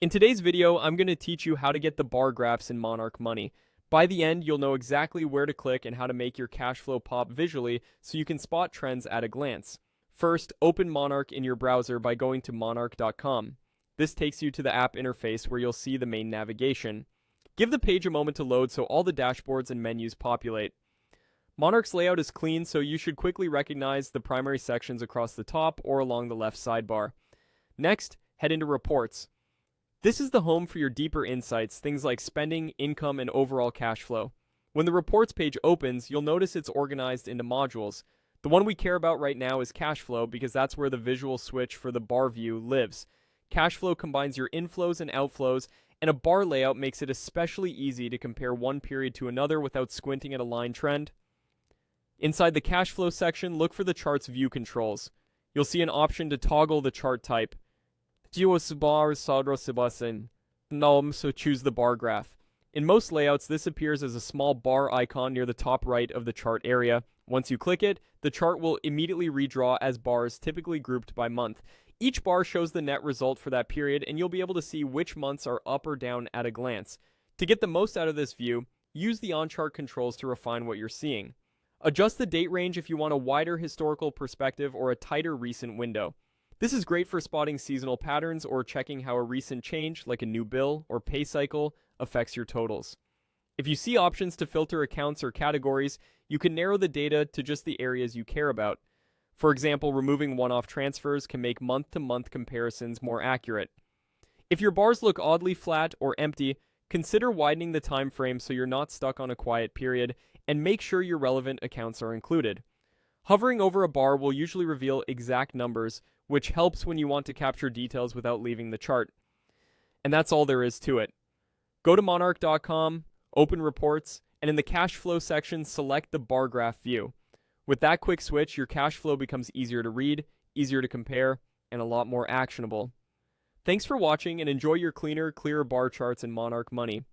In today's video, I'm going to teach you how to get the bar graphs in Monarch Money. By the end, you'll know exactly where to click and how to make your cash flow pop visually so you can spot trends at a glance. First, open Monarch in your browser by going to monarch.com. This takes you to the app interface where you'll see the main navigation. Give the page a moment to load so all the dashboards and menus populate. Monarch's layout is clean, so you should quickly recognize the primary sections across the top or along the left sidebar. Next, head into Reports. This is the home for your deeper insights, things like spending, income, and overall cash flow. When the reports page opens, you'll notice it's organized into modules. The one we care about right now is cash flow because that's where the visual switch for the bar view lives. Cash flow combines your inflows and outflows, and a bar layout makes it especially easy to compare one period to another without squinting at a line trend. Inside the cash flow section, look for the chart's view controls. You'll see an option to toggle the chart type. So choose the bar graph. In most layouts, this appears as a small bar icon near the top right of the chart area. Once you click it, the chart will immediately redraw as bars, typically grouped by month. Each bar shows the net result for that period, and you'll be able to see which months are up or down at a glance. To get the most out of this view, use the on-chart controls to refine what you're seeing. Adjust the date range if you want a wider historical perspective or a tighter recent window. This is great for spotting seasonal patterns or checking how a recent change, like a new bill or pay cycle, affects your totals. If you see options to filter accounts or categories, you can narrow the data to just the areas you care about. For example, removing one-off transfers can make month-to-month comparisons more accurate. If your bars look oddly flat or empty, consider widening the time frame so you're not stuck on a quiet period, and make sure your relevant accounts are included. Hovering over a bar will usually reveal exact numbers, which helps when you want to capture details without leaving the chart. And that's all there is to it. Go to monarch.com, open Reports, and in the cash flow section, select the bar graph view. With that quick switch, your cash flow becomes easier to read, easier to compare, and a lot more actionable. Thanks for watching, and enjoy your cleaner, clearer bar charts in Monarch Money.